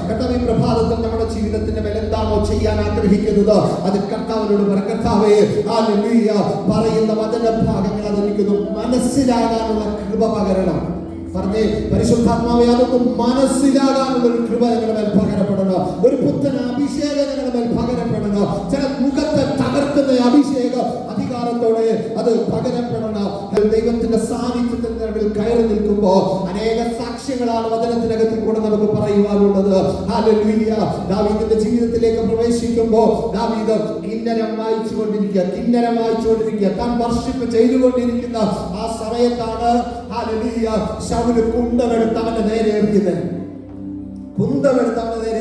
കർത്താവ് ഈ പ്രഭാതത്തിൽ നമ്മുടെ ജീവിതത്തിന്റെ മേൽ എന്താണോ ചെയ്യാൻ ആഗ്രഹിക്കുന്നത് അത് കർത്താവിനോട് പറ. കർത്താവേ ഹല്ലേലൂയ, പറയുന്ന വചന ഭാഗങ്ങൾ അതെനിക്ക് മനസ്സിലാകാനുള്ള കൃപ പകരണം. പറഞ്ഞേ, പരിശുദ്ധാത്മാവേ അതൊന്നും മനസ്സിലാകാനുള്ള ഒരു കൃപ ഞങ്ങളുടെ മേൽ പകരപ്പെടണം. ഒരു പുത്തൻ അഭിഷേകം ഞങ്ങളുടെ മേൽ പകരപ്പെടണം. ചില മുഖത്തെ തകർക്കുന്ന അഭിഷേകം അധികാരത്തോടെ അത് പകരപ്പെടണം. ദൈവത്തിന്റെ സാന്നിധ്യത്തിൽ കയറി നിൽക്കുമ്പോൾ അനേക സാക്ഷ്യങ്ങളാണ് വചനത്തിനകത്ത് കൂടെ നമുക്ക് പറയുവാനുള്ളത്. ഹല്ലേലൂയ. ദാവീദിന്റെ ജീവിതത്തിലേക്ക് പ്രവേശിക്കുമ്പോൾ ദാവീദ് കിന്നരം വായിച്ചുകൊണ്ടിരിക്കുക, താൻ വർഷിപ്പ് ചെയ്തുകൊണ്ടിരിക്കുന്ന ആ സമയത്താണ് ഹല്ലേലൂയ ശൗല് കുന്തമെടുത്ത് അവന്റെ നേരെ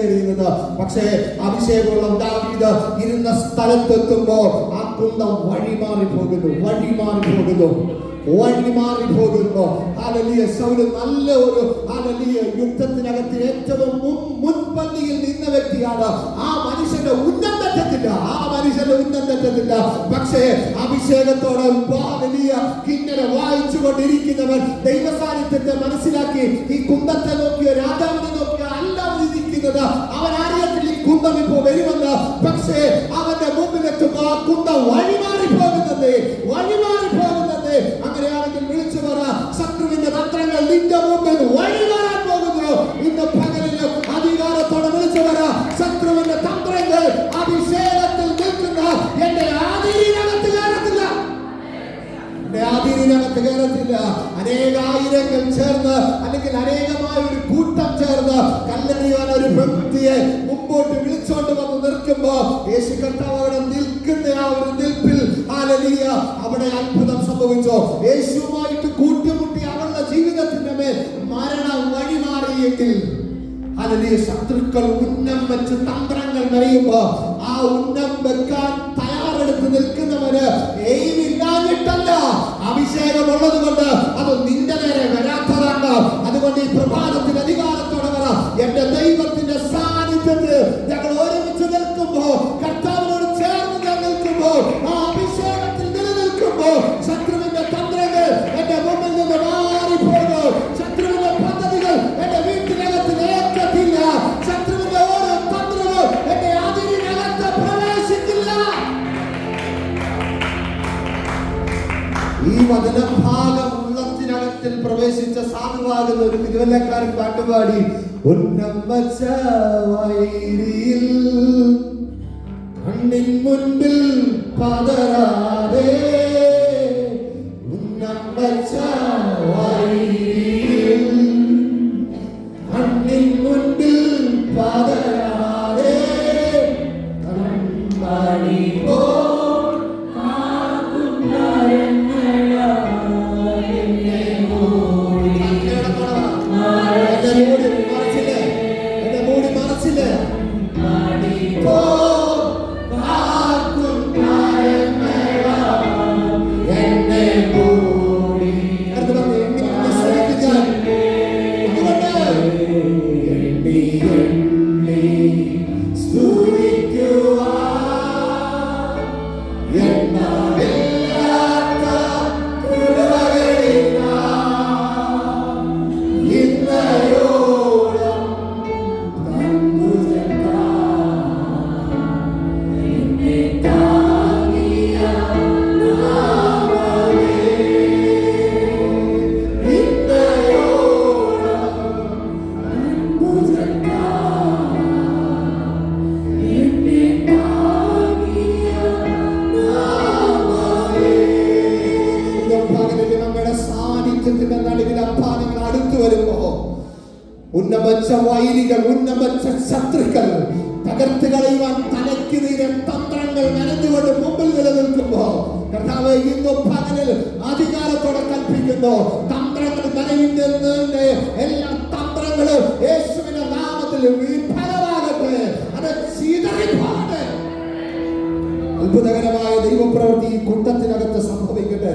എറിയുന്നത്. പക്ഷേ അഭിഷേകമുള്ള ദാവീദ് ഇരുന്ന സ്ഥലത്തെത്തുമ്പോ ആ കുന്തം വഴിമാറി പോകുന്നു. ഹല്ലേലൂയ. ശൗല് നല്ല ഒരു ഹല്ലേലൂയ യുദ്ധത്തിനകത്ത് ഏറ്റവും മുൻപന്തിയിൽ നിന്ന വ്യക്തിയാണ്. ആ മനുഷ്യന്റെ ഉന്നം തെറ്റത്തില്ല. പക്ഷേ അഭിഷേകത്തോടെ ഹല്ലേലൂയ കിന്നര വായിച്ചു കൊണ്ടിരിക്കുന്നവൻ ദൈവസാന്നിധ്യത്തെ മനസ്സിലാക്കി ഈ കുന്തത്തെ നോക്കിയോ രാജാവിനെ നോക്കിയോ അല്ല ഇരിക്കുന്നത്. അവൻ അറിയത്തിൽ ഈ കുന്തം ഇപ്പോ വരുമെന്ന്. പക്ഷേ അവന്റെ മുമ്പിലെത്തുമ്പോ ആ കുന്തം വഴിമാറി പോകുന്നത്. അങ്ങനെയാണെങ്കിൽ വിളിച്ചു പറ, ശത്രുവിന്റെ തന്ത്രങ്ങൾ നിന്റെ മുമ്പിൽ വഴിമാറാൻ പോകുന്നു. ഇന്ന് പകലിന് അധികാരത്തോടെ വിളിച്ചു പറ, ശത്രുവിന്റെ തന്ത്രങ്ങൾ അഭിഷേകത്തിൽ നിൽക്കുന്ന എന്റെ ആദിരിനകത്ത് കയറത്തില്ല. അനേകായിരങ്ങൾ ചേർന്ന് അല്ലെങ്കിൽ അനേകമായ ഒരു കൂട്ടം ചേർന്ന് കല്ലെറിയാൻ ഒരു വ്യക്തിയെ മുമ്പോട്ട് വിളിച്ചോണ്ട് വന്ന് നിൽക്കുമ്പോ യേശു കർത്താവ് അവിടെ നിൽക്കുന്ന ആ ഒരു നിൽപ്പിൽ ഹല്ലേലൂയ അവിടെ അത്ഭുതം സംഭവിച്ചു. യേശുവുമായിട്ട് കൂട്ടിമുട്ടി അവളുടെ ജീവിതത്തിന്റെ മേൽ മരണം വഴിമാറിയെങ്കിൽ ഹല്ലേലൂയ ശത്രുക്കൾ ഉന്നം വെച്ച് തന്ത്രങ്ങൾ മെനയുമ്പോ ആ ഉന്നം വെക്കാൻ തയ്യാറെടുത്ത് നിൽക്കുന്നവന് എയിമില്ലാഞ്ഞിട്ടല്ല, അഭിഷേകമുള്ളത് കൊണ്ട് അത് നിന്റെ നേരെ വരാത്തതാണ്. അതുകൊണ്ട് ഈ പ്രഭാതത്തിന്റെ അധികാരത്തോടെ വരാം. എന്റെ ദൈവത്തിന്റെ സാന്നിധ്യത്തിൽ ഞങ്ങൾ ഒരുമിച്ച് നിൽക്കുമ്പോ, കർത്താവിനോട് ചേർന്ന് ഞാൻ നിൽക്കുമ്പോ, ആ അഭിഷേകത്തിൽ നിലനിൽക്കുമ്പോ ശത്രുവിന്റെ തന്ത്രങ്ങൾ എന്റെ മുമ്പിൽ നിന്ന് മാറിപ്പോകുന്നു. ശത്രുവിന്റെ പദ്ധതികൾ എന്റെ വീട്ടിനകത്ത് ഏക്കത്തില്ല. ശത്രുവിന്റെ ഓരോ തന്ത്രവും എന്റെ അതിരിനകത്ത് പ്രവേശിക്കില്ല. ഈ വചനഭാഗം ഉള്ളത്തിനകത്തിൽ പ്രവേശിച്ച സാധുവാകുന്ന ഒരു തിരുവല്ലക്കാരൻ പാട്ടുപാടി, ഉന്നം വച്ച വൈരിയിൽ കണ്ണിൻ മുൻപിൽ പതരാതെ, ഉന്നം വച്ച വൈരിയിൽ കണ്ണിൻ മുൻപിൽ പതരാതെ, കൺമണി പോ ഉന്നമച്ച വൈരികൾ, ഉന്നമച്ച ശത്രുക്കൾ തകർത്ത് കളയുവാൻ തലയ്ക്ക് നീരെ തന്ത്രങ്ങൾ നനഞ്ഞുകൊണ്ട് മുമ്പിൽ നിലനിൽക്കുമ്പോ കർത്താവ് ഇന്ന് പകലിൽ അധികാരത്തോടെ കൽപ്പിക്കുന്നു. തന്ത്രങ്ങൾ നനയുന്നതിന്റെ എല്ലാ തന്ത്രങ്ങളും യേശുവിന്റെ നാമത്തിൽ വിഫലമാകട്ടെ. അത് ചിതറിപ്പോകട്ടെ. അത്ഭുതകരമായ ദൈവപ്രവൃത്തി ഈ കൂട്ടത്തിനകത്ത് സംഭവിക്കട്ടെ.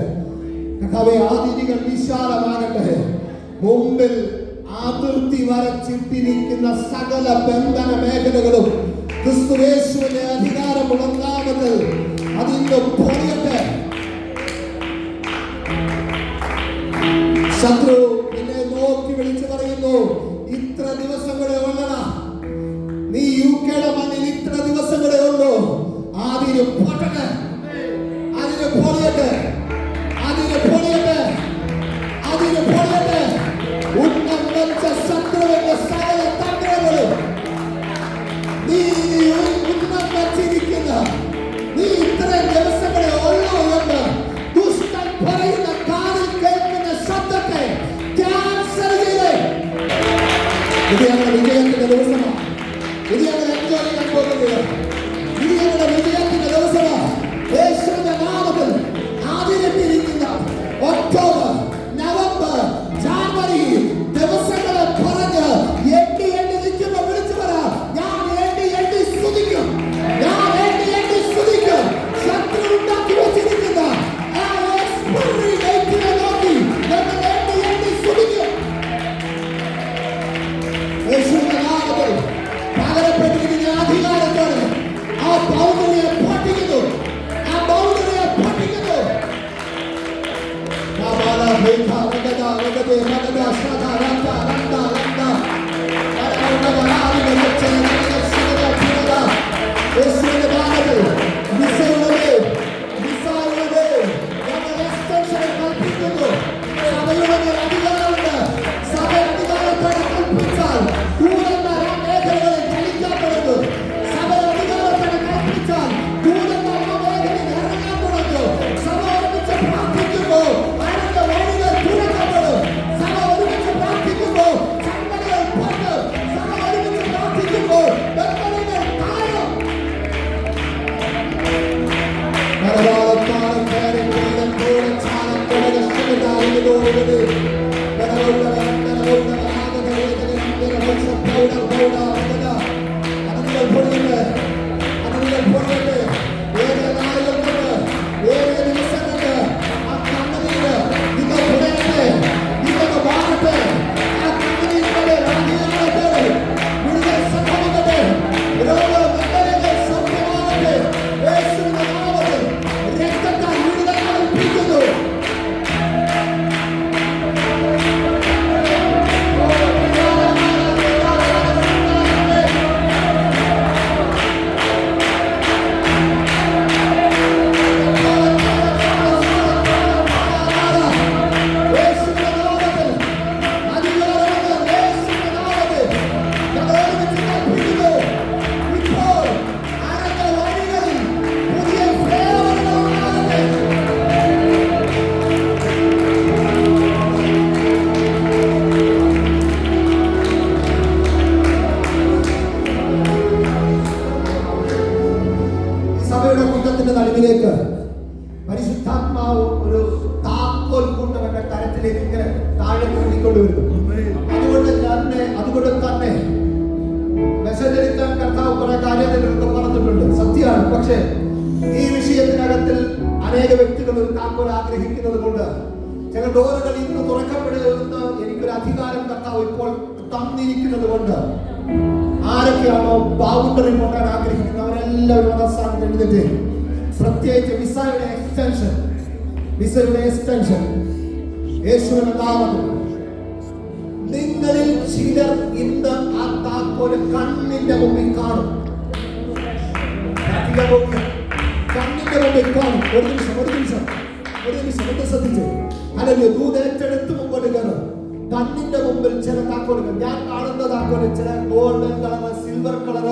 കർത്താവേ, ആദിനികൾ വിശാലമാകട്ടെ. മുമ്പിൽ അതിർത്തി വരച്ചിട്ടിരിക്കുന്ന സകല ബന്ധന മേഖലകളും ക്രിസ്തുയേശുവിന്റെ അധികാരമുള്ള നാമത്തിൽ അതിന്റെ പൊളിയട്ടെ. ശത്രു എന്നെ നോക്കി വിളിച്ചു പറയുന്നു, ഇത്ര ദിവസങ്ങളെ ഉള്ളടാ, എന്നാൽ പക്ഷേ ഈ വിഷയത്തിനകത്തിൽ അനേക വ്യക്തികൾ ഒരു താക്കോൽ ആഗ്രഹിക്കുന്നത് കൊണ്ട് ചില ഡോറുകൾ ഇന്ന് തുറക്കപ്പെടുമെന്ന് എനിക്കൊരു അധികാരം കർത്താവ് ഇപ്പോൾ തന്നിരിക്കുന്നത് കൊണ്ട് ആരൊക്കെയാണോ ബൗണ്ടറി കൊണ്ടാൻ ആഗ്രഹിക്കുന്നത് അവരെല്ലാവരും മനസ്സാണ് എഴുതിട്ട് പ്രത്യേകിച്ച് വിസയുടെ എക്സ്റ്റൻഷൻ യേശുവിന്റെ നാമത്തിൽ നിങ്ങളിൽ ചിലർ ഇന്ന് ആ താക്കോല് കണ്ണിന്റെ മുമ്പിൽ കാണും. കണ്ണിന്റെ മുമ്പിൽ കാണും. ഒരു നിമിഷം ശ്രദ്ധിച്ചു. അല്ലെങ്കിൽ ദൂതേറ്റെടുത്ത് മുമ്പോട്ട് കയറും. കണ്ണിന്റെ മുമ്പിൽ ചില താക്കോലുകൾ ഞാൻ കാണുന്ന താക്കോല് ചില ഗോൾഡൻ കളർ, സിൽവർ കളർ,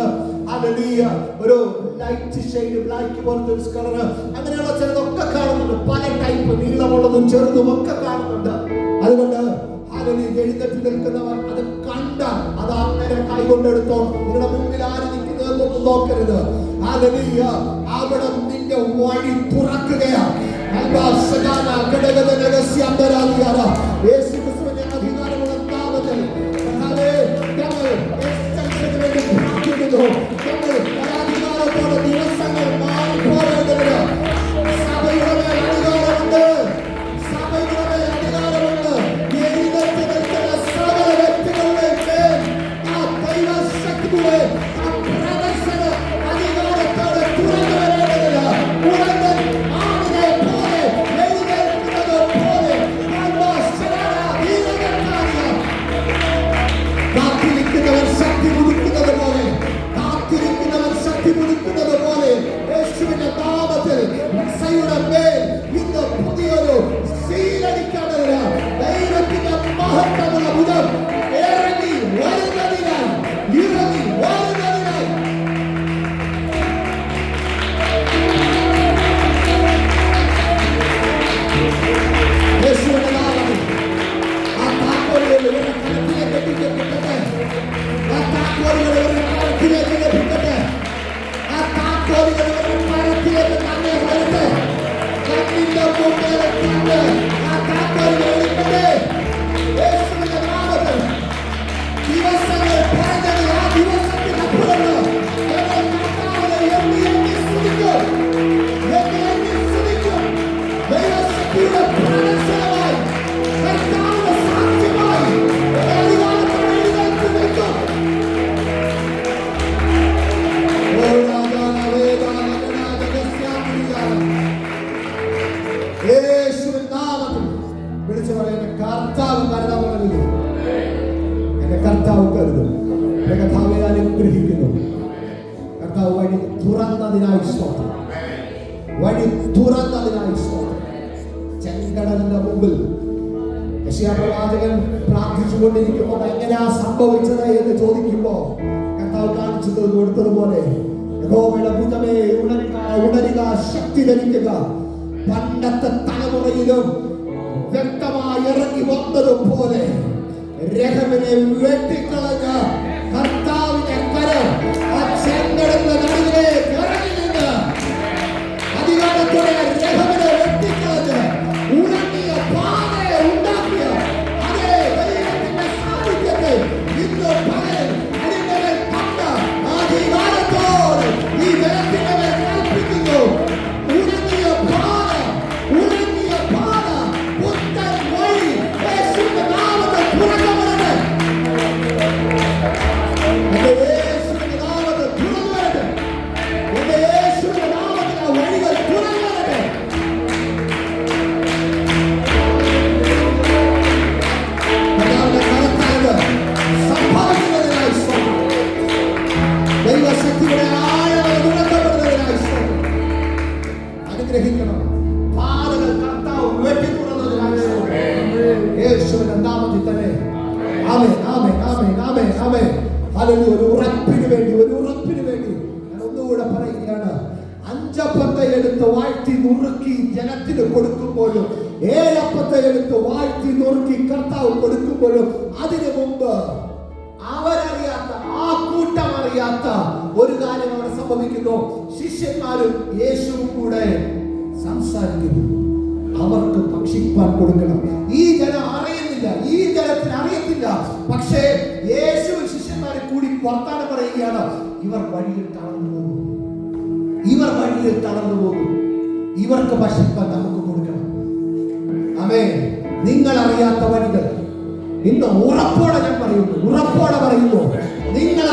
ഒരു ലൈറ്റ് ഷെയ്ഡ് ബ്ലാക്ക് പോലത്തെ ഒരു കളർ, അങ്ങനെയുള്ള ചിലതൊക്കെ കാണുന്നുണ്ട്. പല ടൈപ്പ്, നീളമുള്ളതും ചെറുതും ഒക്കെ കാണുന്നുണ്ട്. അതുകൊണ്ട് എഴുന്നേറ്റ് നിൽക്കുന്നവർ അത് കണ്ടാൽ അത് അങ്ങനെ കൈകൊണ്ടെടുത്തോ. നിങ്ങളുടെ മുമ്പിൽ ആര് നിൽക്കുന്നതെന്നൊന്നും നോക്കരുത്. അവിടെ നിന്റെ വഴി തുറക്കുകയാണ്. ദിവസങ്ങൾ മാറിപ്പോകേണ്ടതിന് സഭയുടെ അധികാരമുണ്ട്. കർത്താവ് കരുതും. കർത്താവെ അനുഗ്രഹിക്കുന്നു. കർത്താവ് വഴി തുറന്നതിനായി സ്തോത്രം. വഴി തുറന്നതിനായി സ്തോത്രം. ചെങ്കടലിന്റെ മുമ്പിൽ യെശയ്യാപ്രവാചകൻ പ്രാർത്ഥിച്ചുകൊണ്ടിരിക്കുമ്പോൾ എങ്ങനെയാ സംഭവിച്ചത് എന്ന് ചോദിക്കുമ്പോ കർത്താവ് കാണിച്ചു കൊടുത്തതുപോലെ യഹോവയുടെ ഭുജമേ ഉണരുക, ശക്തി ധരിക്കുക. പണ്ടത്തെ തലമുറയിലും വ്യക്തമായി ഇറങ്ങി വന്നതുപോലെ രഹബിനെ വെട്ടിക്കളഞ്ഞ കർത്താവിന്റെ കരം ആ ചെങ്കടലിന്റെ നടുവിലേക്ക് ഇറങ്ങി നിന്ന് അധികാരത്തോടെ രഹബിനെ വെട്ടിക്കളഞ്ഞ് ഉണങ്ങിയ പാതയെ ഉണ്ടാക്കിയ അതേ ദൈവത്തിന്റെ സാന്നിധ്യത്തെ ഇന്ന് പകൽ അടിമകൾ കണ്ട അധികാരത്തോടെ ഈ ജനത്തിന്റെ മേൽ കൽപ്പിക്കുന്നു. ഉണങ്ങിയ പാത പുത്തൻ വഴി യേശുവിന്റെ നാമത്തിൽ തുറക്കപ്പെടട്ടെ. യേശുവിന്റെ നാമത്തിൽ തുറന്നുവരട്ടെ. യേശുവിന്റെ നാമത്തിൽ ആ വഴികൾ തുറന്നുവരട്ടെ. സംഭവിക്കുന്നതിനായി ദൈവശക്തിയുടെ ആഴങ്ങൾ തുറക്കപ്പെടുന്നതിനായി അനുഗ്രഹിക്കണം. പാതകൾ കർത്താവ് വെട്ടിത്തുറന്നതിനായി യേശുവിന്റെ നാമത്തിൽ തന്നെ ആമേൻ, ആമേൻ, ആമേൻ, ആമേൻ, ആമേൻ. ഹല്ലേലൂയ. ഒരു ഉറപ്പിന് വേണ്ടി ഞാൻ ഒന്നുകൂടെ പറയുകയാണ്. 5 അപ്പത്തെ എടുത്ത് വാഴ്ത്തി നുറുക്കി ജനത്തിന് കൊടുക്കുമ്പോഴും 7 അപ്പത്തെ എടുത്ത് വാഴ്ത്തി നുറുക്കി കർത്താവ് കൊടുക്കുമ്പോഴും അതിനു മുമ്പ് അവരറിയാത്ത, ആ കൂട്ടം അറിയാത്ത ഒരു കാര്യം അവിടെ സംഭവിക്കുന്നു. ശിഷ്യന്മാരും യേശുവും കൂടെ സംസാരിക്കുന്നു. അവർക്ക് ഭക്ഷിക്കാൻ കൊടുക്കണം. ഈ ജനം അറിയുന്നില്ല, ഈ ജനത്തിന് അറിയത്തില്ല. പക്ഷേ യേശു ശിഷ്യന്മാരെ കൂടി വർത്താനം പറയുകയാണ്. ഇവർ വഴിയിൽ തളർന്നു പോകും, ഇവർ വഴിയിൽ തളർന്നു പോകും. ഇവർക്ക് ഭക്ഷിക്കാൻ നമുക്ക് കൊടുക്കണം. ആമേൻ. നിങ്ങൾ അറിയാത്ത വഴികൾ ഇന്ന് ഉറപ്പോടെ ഞാൻ പറയുന്നു, ഉറപ്പോടെ പറയുന്നു, നിങ്ങൾ